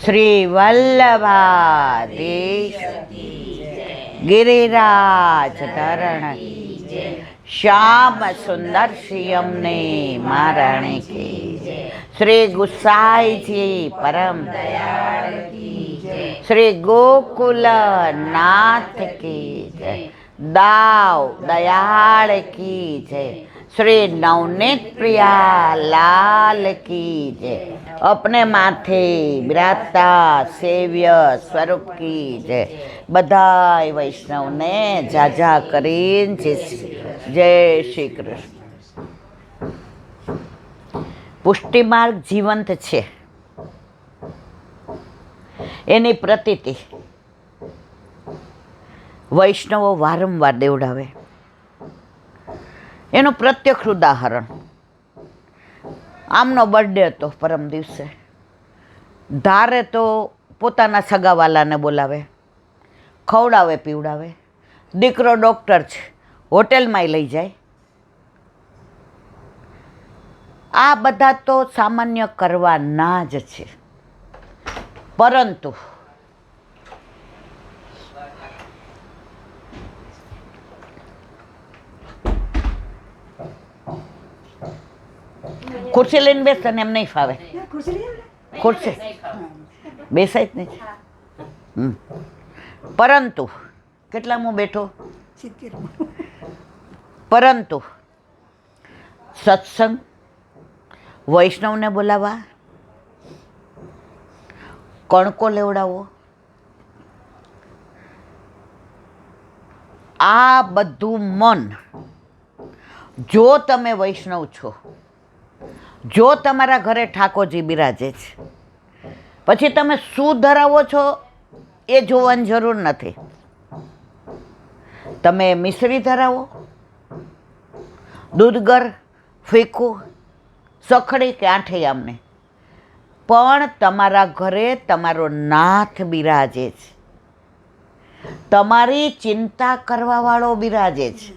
શ્રી વલ્લભાધીશ ગિરિરાજ ધરણ શ્યામ સુંદર શિયમને મહારાણી કી શ્રી ગુસાઈજી પરમ દયાળ શ્રી ગોકુલ નાથ કી જય દાવ દયાળ કી જય श्री नवनीत प्रिया लाल की जय अपने माथे बिराजता सेव्य स्वरूप की जय बधाई वैष्णव ने जाजा करीन जय श्री कृष्ण। पुष्टि मार्ग जीवंत छे एनी प्रतीति वैष्णवो वारंवार देवडावे। એનું પ્રત્યક્ષ ઉદાહરણ આમનો બર્થડે હતો પરમ દિવસે, ધારે તો પોતાના સગાવાલાને બોલાવે, ખવડાવે પીવડાવે, દીકરો ડૉક્ટર છે હોટેલમાંય લઈ જાય. આ બધા તો સામાન્ય કરવાના જ છે, પરંતુ ખુરશી લઈને બેસતા ને એમ નહીં ફાવે. ખુરશી બેસાય જ નહીં. પરંતુ કેટલામાં બેઠો? પરંતુ સત્સંગ, વૈષ્ણવને બોલાવવા, કણકો લેવડાવો, આ બધું મન, જો તમે વૈષ્ણવ છો, જો તમારા ઘરે ઠાકોરજી બિરાજે છે, પછી તમે શું ધરાવો છો એ જોવાની જરૂર નથી. તમે મિશ્રી ધરાવો, દૂધગર, ફીકું, સખડી કે આઠે આમને, પણ તમારા ઘરે તમારો નાથ બિરાજે છે, તમારી ચિંતા કરવાવાળો બિરાજે છે.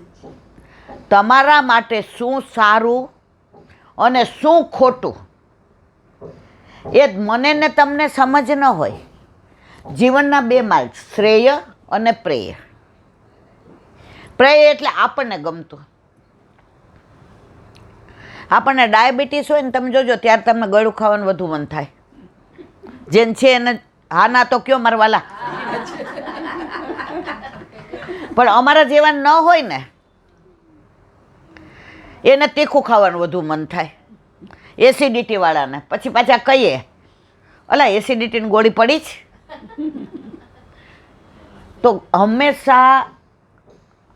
તમારા માટે શું સારું અને શું ખોટું એ મને ને તમને સમજ ન હોય. જીવનના બે માર્ગ, શ્રેય અને પ્રેય. પ્રેય એટલે આપણને ગમતું. આપણને ડાયાબિટીસ હોય ને તમે જોજો ત્યારે તમને ગળું ખાવાનું વધુ મન થાય. જેને છે એને હા ના તો કયો મારા વાલા. પણ અમારા જેવા ન હોય ને એને તીખું ખાવાનું વધુ મન થાય. એસિડિટી વાળાને પછી પાછા કહીએ અલા એસિડિટીની ગોળી પડી જ. તો હંમેશા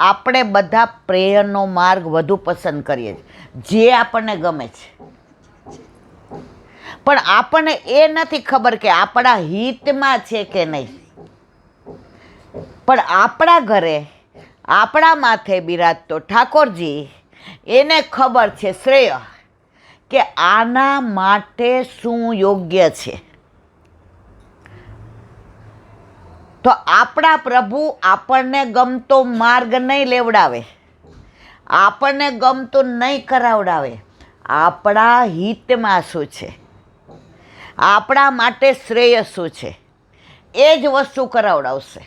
આપણે બધા પ્રેયરનો માર્ગ વધુ પસંદ કરીએ છીએ, જે આપણને ગમે છે. પણ આપણને એ નથી ખબર કે આપણા હિતમાં છે કે નહીં. પણ આપણા ઘરે આપણા માથે બિરાજતો ઠાકોરજી, એને ખબર છે શ્રેય કે આના માટે શું યોગ્ય છે. તો આપણા પ્રભુ આપણને ગમતો માર્ગ નહીં લેવડાવે, આપણને ગમતું નહીં કરાવડાવે. આપણા હિતમાં શું છે, આપણા માટે શ્રેય શું છે, એ જ વસ્તુ કરાવડાવશે.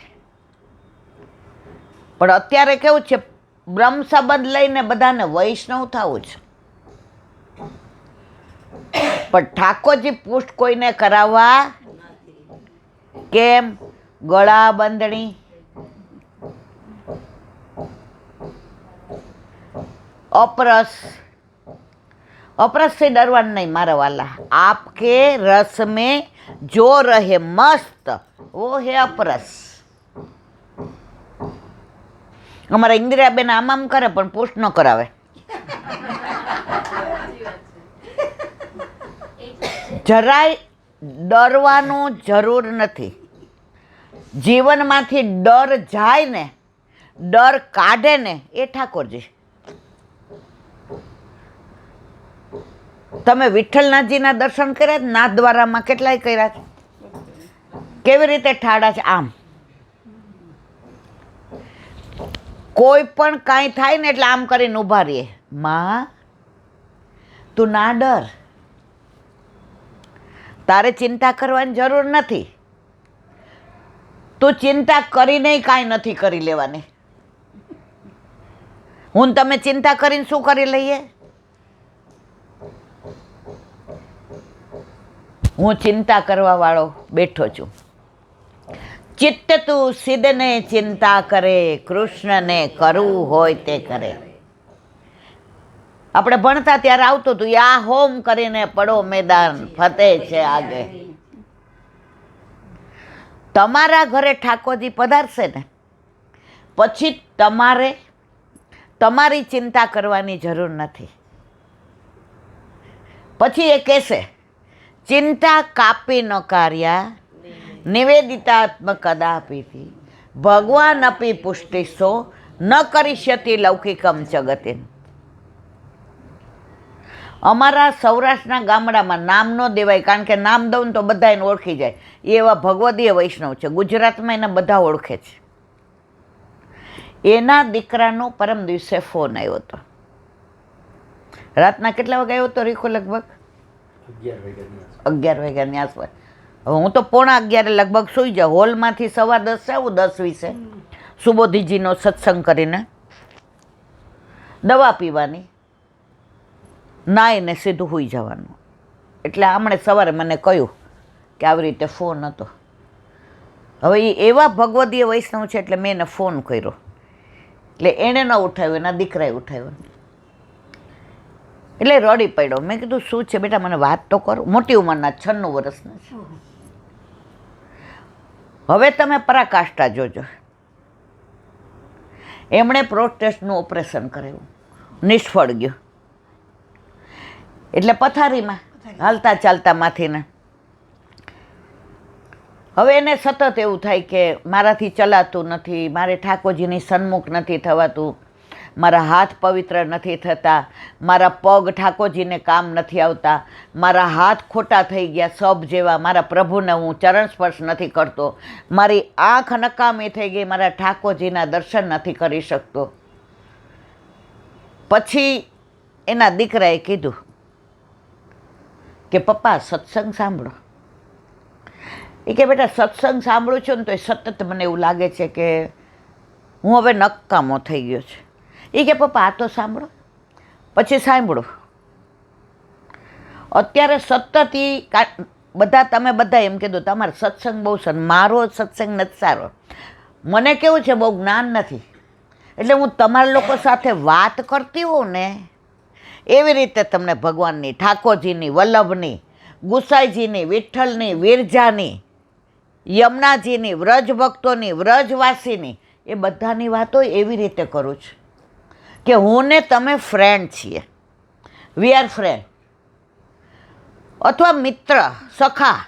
પણ અત્યારે કેવું છે, બ્રહ્મ સંબંધ લઈને બધાને વૈષ્ણવ થવું છે, પણ ઠાકોરજી પુષ્ટ કોઈને કરાવવા કેમ? ગળા બંધણી, અપરસ. અપરસથી ડરવાનું નહીં મારા વાલા. આપકે રસ મેં જો રહે મસ્ત વો હે અપરસ. અમારા ઇન્દિરાબેન આમ કરે પણ પુષ્ટ ન કરાવે. જરાય ડરવાનું જરૂર નથી. જીવનમાંથી ડર જાય ને, ડર કાઢે ને એ ઠાકોરજી. તમે વિઠ્ઠલનાથજીના દર્શન કર્યા? નાથદ્વારામાં કેટલાય કર્યા છે. કેવી રીતે ઠાડા છે આમ. કોઈ પણ કાંઈ થાય ને એટલે આમ કરીને ઊભા રહીએ. માં તું ના ડર, તારે ચિંતા કરવાની જરૂર નથી. તું ચિંતા કરીને કાંઈ નથી કરી લેવાની. હું તમે ચિંતા કરીને શું કરી લઈએ? હું ચિંતા કરવા વાળો બેઠો છું. ચિત્ત તું સિદ્ધને ચિંતા કરે, કૃષ્ણને કરવું હોય તે કરે. આપણે ભણતા ત્યારે આવતું હતું, યા હોમ કરીને પડો મેદાન, ફતેહ છે આગે. તમારા ઘરે ઠાકોરજી પધારશે ને પછી તમારે તમારી ચિંતા કરવાની જરૂર નથી. પછી એ કહેશે, ચિંતા કાપી ન કાર્યા નિવેદિતાત્મ કદાપિથી ભગવાન અપી પુષ્ટિસો ન કરિષ્યતિ લૌકિકમ જગતિન. અમારા સૌરાષ્ટ્રના ગામડામાં નામ ન દેવાય, કારણ કે નામ દઉં તો બધા એને ઓળખી જાય. એ એવા ભગવદીય વૈષ્ણવ છે, ગુજરાતમાં એને બધા ઓળખે છે. એના દીકરાનો પરમ દિવસે ફોન આવ્યો હતો. રાતના કેટલા વાગે આવ્યો હતો રીખો? લગભગ 11 વાગ્યાની આસપાસ. હવે હું તો 11:15 લગભગ સૂઈ જાઉં. હોલમાંથી 10:15 આવું 10:20 સુબોધીજીનો સત્સંગ કરીને દવા પીવાની, નાઈને સીધું સૂઈ જવાનું. એટલે આમણે સવારે મને કહ્યું કે આવી રીતે ફોન હતો. હવે એ એવા ભગવદીય વૈષ્ણવ છે એટલે મેં એને ફોન કર્યો. એટલે એણે ન ઉઠાવ્યો, એના દીકરાએ ઉઠાવ્યો. એટલે રડી પડ્યો. મેં કીધું શું છે બેટા, મને વાત તો કરો. મોટી ઉંમરના 96 વર્ષના છે. હવે તમે પરાકાષ્ઠા જોજો. એમણે પ્રોસ્ટેટનું ઓપરેશન કરાવ્યું, નિષ્ફળ ગયું. એટલે પથારીમાં હાલતા ચાલતા માંથીને હવે એને સતત એવું થાય કે મારાથી ચલાતું નથી, મારે ઠાકોરજીની સન્મુખ નથી થવાતું, મારા હાથ પવિત્ર નથી થતા, મારા પગ ઠાકોરજીને કામ નથી આવતા, મારા હાથ ખોટા થઈ ગયા સબ જેવા, મારા પ્રભુને હું ચરણ સ્પર્શ નથી કરતો, મારી આંખ નકામી થઈ ગઈ, મારા ઠાકોરજીના દર્શન નથી કરી શકતો. પછી એના દીકરાએ કીધું કે પપ્પા સત્સંગ સાંભળો. એ કે બેટા સત્સંગ સાંભળું છું ને તો સતત મને એવું લાગે છે કે હું હવે નકામો થઈ ગયો છે. એ કે પપ્પા આ તો સાંભળો. પછી સાંભળો. અત્યારે સતત તમે બધા એમ કીધું તમારો સત્સંગ બહુ સારો, મારો સત્સંગ નથી સારો. મને કેવું છે બહુ જ્ઞાન નથી, એટલે હું તમારા લોકો સાથે વાત કરતી હોઉં ને એવી રીતે તમને ભગવાનની, ઠાકોરજીની, વલ્લભની, ગુસાઈજીની, વિઠ્ઠલની, વિરજાની, યમુનાજીની, વ્રજ ભક્તોની, વ્રજવાસીની, એ બધાની વાતો એવી રીતે કરું છું કે હું ને તમે ફ્રેન્ડ છીએ, વી આર ફ્રેન્ડ, અથવા મિત્ર, સખા.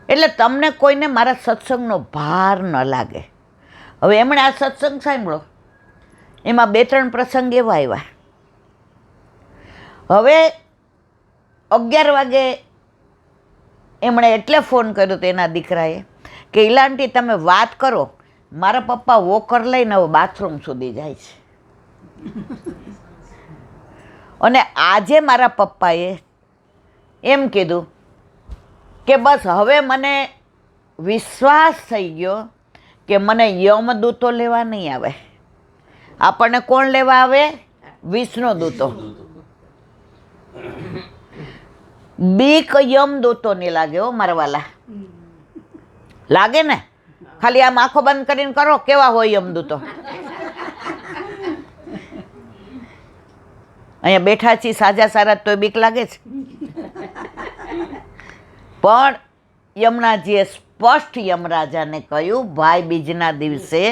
એટલે તમને કોઈને મારા સત્સંગનો ભાર ન લાગે. હવે એમણે આ સત્સંગ સાંભળો, એમાં 2-3 પ્રસંગ એવા આવ્યા. હવે 11 વાગે એમણે એટલે ફોન કર્યો તો એના દીકરાએ કે ઇલાંટી તમે વાત કરો, મારા પપ્પા વોકર લઈને હવે બાથરૂમ સુધી જાય છે. અને આજે મારા પપ્પાએ એમ કીધું કે બસ હવે મને વિશ્વાસ થઈ ગયો કે મને યમદૂતો લેવા નહીં આવે. આપણને કોણ લેવા આવે? વિષ્ણુદૂતો. બીક યમદૂતોની લાગે હો મારા વાલા, લાગે ને? ખાલી આમ આંખો બંધ કરીને કરો, કેવા હોય યમદૂતો. અહીંયા બેઠા છીએ સાજા સારા તોય બીક લાગે છે. પણ યમુનાજીએ સ્પષ્ટ યમરાજાને કહ્યું, ભાઈ બીજના દિવસે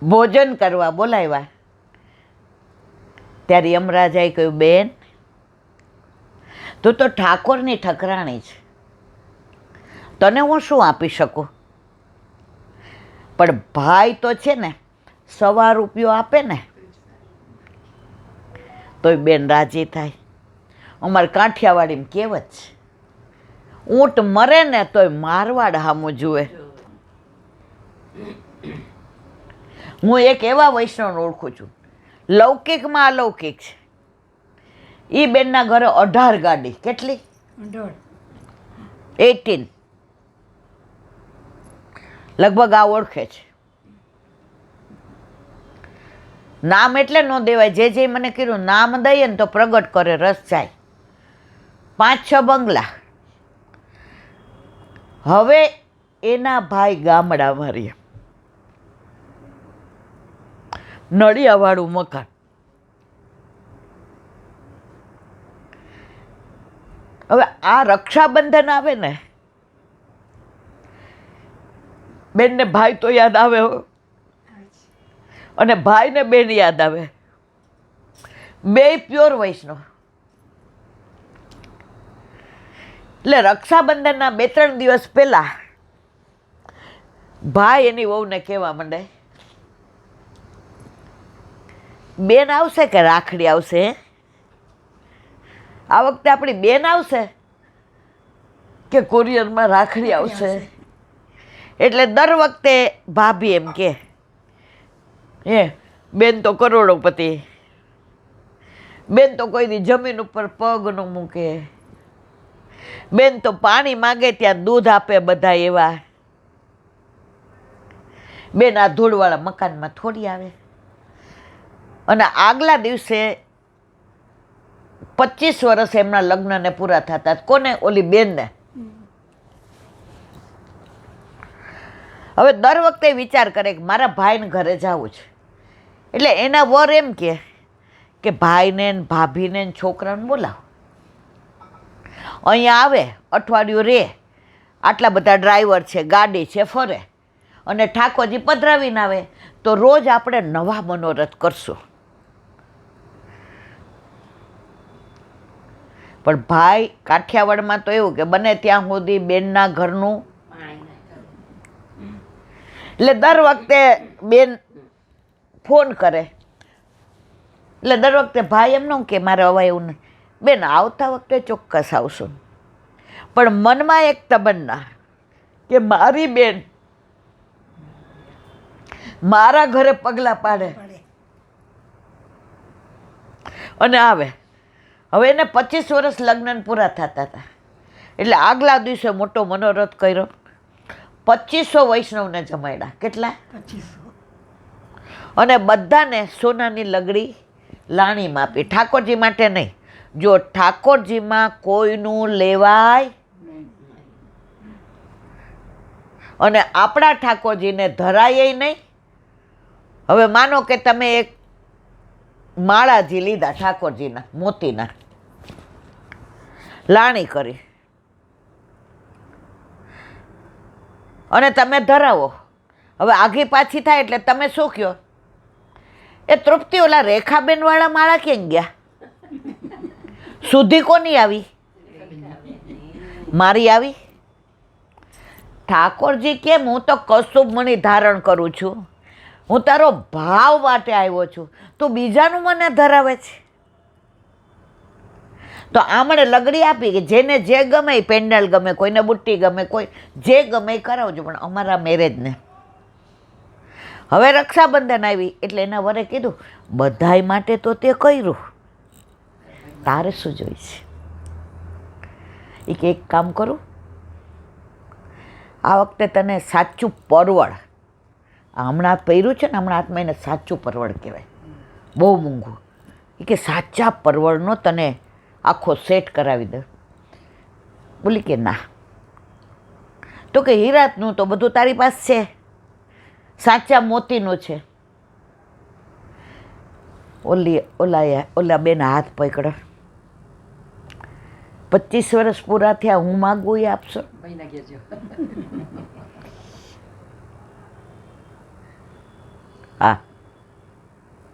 ભોજન કરવા બોલાવ્યા. ત્યારે યમરાજાએ કહ્યું, બેન તું તો ઠાકોરની ઠકરાણી છે, તને હું શું આપી શકું? પણ ભાઈ તો છે ને ₹1 આપે ને તોય બેન રાજી થાય. અમારે કાઠિયાવાડીમાં કહેવત છે, ઊંટ મરે ને તોય મારવાડ હામું જુએ. હું એક એવા વૈષ્ણવને ઓળખું છું, લૌકિકમાં અલૌકિક છે. એ બેનના ઘરે 18 ગાડી. કેટલી? 18. લગભગ આ ઓળખે છે. નામ એટલે ન દેવાય. જે મને કીધું નામ દઈએ ને તો પ્રગટ કરે, રસ જાય. 5-6 બંગલા. હવે એના ભાઈ ગામડામાં રહે, નળિયાવાળું મકાન. હવે આ રક્ષાબંધન આવે ને, બેનને ભાઈ તો યાદ આવે અને ભાઈને બેન યાદ આવે. બે પ્યોર વૈષ્ણવ. એટલે રક્ષાબંધનના 2-3 દિવસ પહેલા ભાઈ એની વહુને કહેવા માંડે, બેન આવશે કે રાખડી આવશે? આ વખતે આપણી બેન આવશે કે કોરિયરમાં રાખડી આવશે? એટલે દર વખતે ભાભી એમ કે, બેન તો કરોડોપતિ, બેન તો કોઈ દી જમીન ઉપર પગ ન મૂકે, બેન તો પાણી માગે ત્યાં દૂધ આપે બધા એવા, બેન આ ધૂળવાળા મકાનમાં થોડી આવે. અને આગલા દિવસે 25 વર્ષ એમના લગ્નને પૂરા થતા. કોને? ઓલી બેનને. હવે દર વખતે વિચાર કરે કે મારા ભાઈને ઘરે જવું છે. એટલે એના વર એમ કે ભાઈને ને ભાભીને ને છોકરાને બોલાવો, અહીંયા આવે, અઠવાડિયું રહે, આટલા બધા ડ્રાઈવર છે, ગાડી છે, ફરે, અને ઠાકોરજી પધરાવીને આવે તો રોજ આપણે નવા મનોરથ કરશું. પણ ભાઈ કાઠિયાવાડમાં તો એવું કે બને ત્યાં સુધી બેનના ઘરનું. એટલે દર વખતે બેન ફોન કરે. એટલે દર વખતે ભાઈ એમ ન કે મારે હવે એવું નહીં, બેન આવતા વખતે ચોક્કસ આવશું. પણ મનમાં એક તમન્ના કે મારી બેન મારા ઘરે પગલાં પાડે અને આવે. હવે એને 25 વર્ષ લગ્ન પૂરા થતા હતા. એટલે આગલા દિવસે મોટો મનોરથ કર્યો. 2500 વૈષ્ણવને જમાડ્યા. કેટલા? 2500. અને બધાને સોનાની લગડી લાણીમાં આપી. ઠાકોરજી માટે નહીં. જો ઠાકોરજીમાં કોઈનું લેવાય અને આપણા ઠાકોરજીને ધરાય નહીં. હવે માનો કે તમે એક માળાજી લીધા ઠાકોરજીના મોતીના, લાણી કરી અને તમે ધરાવો. હવે આઘી પાછી થાય એટલે તમે શું કહો? એ તૃપ્તિ ઓલા રેખાબેન વાળા માળા ક્યાં ગયા? સુધી કોની આવી? મારી આવી. ઠાકોરજી કેમ? હું તો કૌસ્તુભ મણિ ધારણ કરું છું, હું તારો ભાવ માટે આવ્યો છું, તું બીજાનું મને ધરાવે છે. તો આમણે લગડી આપી કે જેને જે ગમે એ પેન્ડલ ગમે, કોઈને બુટ્ટી ગમે, કોઈ જે ગમે એ કરાવજો, પણ અમારા મેરેજને. હવે રક્ષાબંધન આવી એટલે એના વરે કીધું બધાય માટે તો તે કર્યું, તારે શું જોઈશે? એ કે એક કામ કરું, આ વખતે તને સાચું પરવળ, હમણાં પહેર્યું છે ને, હમણાં હાથમાં એને સાચું પરવળ કહેવાય, બહુ મોંઘું. એ કે સાચા પરવળનો તને આખો સેટ કરાવી દે. બોલી કે ના. તો કે હીરાતનું તો બધું તારી પાસે છે, સાચા મોતીનું છે. ઓલા બેન હાથ પકડે. 25 વર્ષ પૂરા થયા, હું માગું એ આપશો? હા.